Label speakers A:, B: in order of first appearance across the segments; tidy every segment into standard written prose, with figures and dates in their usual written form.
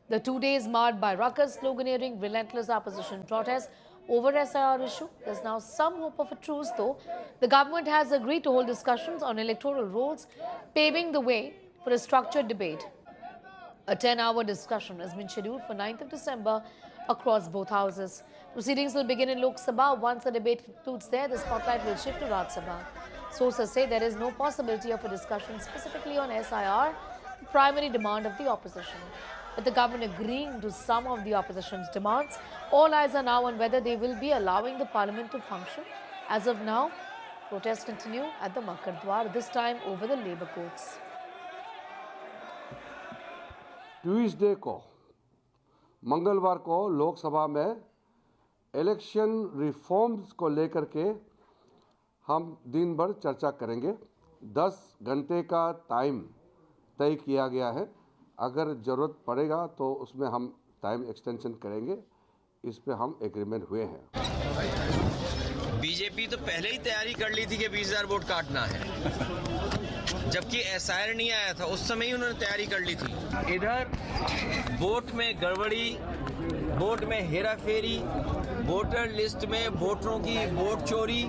A: The 2 days marred by ruckus, sloganeering, relentless opposition protests over SIR issue. There's now some hope of a truce, though. The government has agreed to hold discussions on electoral rolls, paving the way for a structured debate. A 10-hour discussion has been scheduled for 9th of December across both houses. Proceedings will begin in Lok Sabha. Once the debate concludes there, the spotlight will shift to Raj Sabha. Sources say there is no possibility of a discussion specifically on SIR, the primary demand of the opposition. With the government agreeing to some of the opposition's demands, all eyes are now on whether they will be allowing the parliament to function. As of now, protests continue at the Makar Dwar, this time over the labour courts.
B: Tuesday को मंगलवार को लोकसभा में election reforms को लेकर के हम दिन भर चर्चा करेंगे। 10 घंटे का टाइम तय किया गया है। अगर ज़रूरत पड़ेगा तो उसमें हम टाइम एक्सटेंशन करेंगे। इस पे हम एग्रीमेंट हुए हैं।
C: बीजेपी तो पहले ही तैयारी कर ली थी कि 20,000 वोट काटना है, जबकि एसआईआर नहीं आया था, उस समय ही उन्होंने तैयारी कर ली थी। इधर वोट में गड़बड़ी, वोट में हेराफेरी, वोटर लिस्ट में वोटरों की वोट चोरी,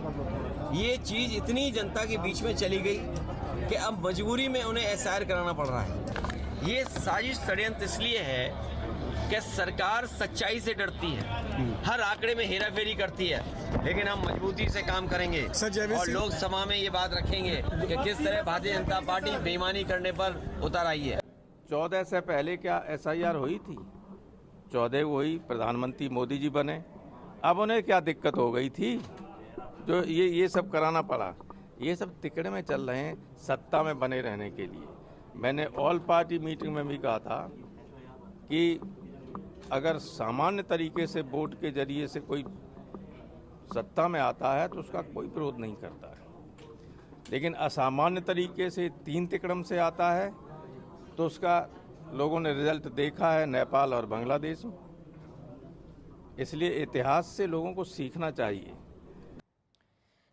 C: ये चीज़ इतनी जनता के बीच में चली गई कि अब मजबूरी में उन्हें एसआईआर कराना पड़ रहा है। ये साजिश षड्यंत्र इसलिए है कि सरकार सच्चाई से डरती है, हर आंकड़े में हेराफेरी करती है, लेकिन हम मजबूती से काम करेंगे और लोकसभा में ये बात रखेंगे कि किस तरह भारतीय जनता पार्टी बेईमानी करने पर उतर आई है।
D: 14 से पहले क्या एसआईआर हुई थी? 14 हुई, प्रधानमंत्री मोदी जी बने, अब उन्हें क्या दिक्कत हो गई थी जो ये सब कराना पड़ा? ये सब तिकड़े में चल रहे हैं सत्ता में बने रहने के लिए। मैंने ऑल पार्टी मीटिंग में भी कहा था कि अगर सामान्य तरीके से वोट के जरिए से कोई सत्ता में आता है तो उसका कोई विरोध नहीं करता है, लेकिन असामान्य तरीके से 3 तिकड़म से आता है तो उसका लोगों ने रिजल्ट देखा है नेपाल और बांग्लादेश में। इसलिए इतिहास से लोगों को सीखना चाहिए।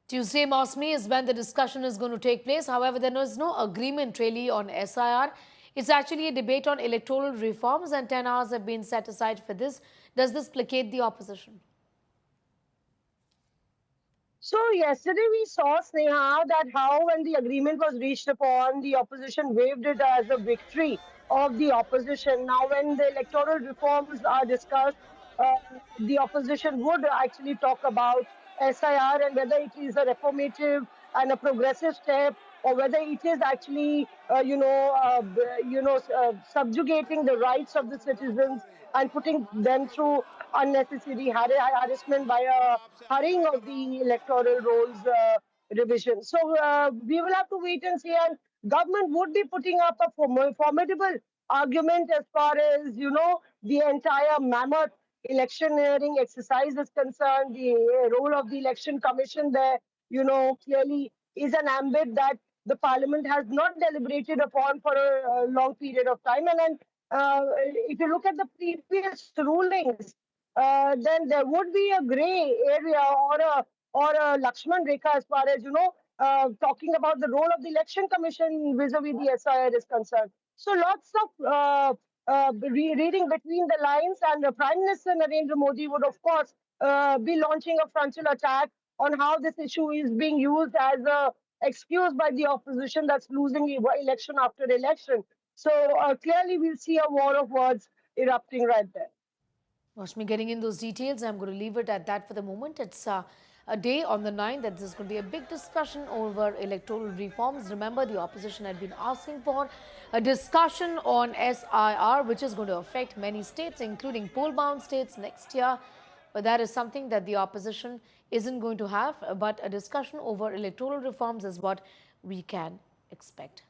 A: Tuesday, Mosmi, is when the discussion is going to take place. However, there is no agreement really on SIR. It's actually a debate on electoral reforms, and 10 hours have been set aside for this. Does this placate the opposition?
E: So yesterday we saw, Sneha, that how when the agreement was reached upon, the opposition waved it as a victory of the opposition. Now when the electoral reforms are discussed, the opposition would actually talk about SIR and whether it is a reformative and a progressive step, or whether it is actually, subjugating the rights of the citizens and putting them through unnecessary harassment by a hurrying of the electoral rolls revision. So we will have to wait and see. And government would be putting up a formidable argument as far as, the entire mammoth electioneering exercise is concerned. The role of the election commission there, clearly is an ambit that the parliament has not deliberated upon for a long period of time. And then if you look at the previous rulings, then there would be a gray area or a Lakshman Rekha as far as, talking about the role of the election commission vis-a-vis the SIR is concerned. So lots of reading between the lines, and Prime Minister Narendra Modi would, of course, be launching a frontal attack on how this issue is being used as a excuse by the opposition that's losing election after election. So clearly we'll see a war of words erupting right there.
A: Watch me getting in those details. I'm going to leave it at that for the moment. It's a day on the 9th that there's going to be a big discussion over electoral reforms. Remember, the opposition had been asking for a discussion on SIR, which is going to affect many states, including poll-bound states next year. But that is something that the opposition isn't going to have. But a discussion over electoral reforms is what we can expect.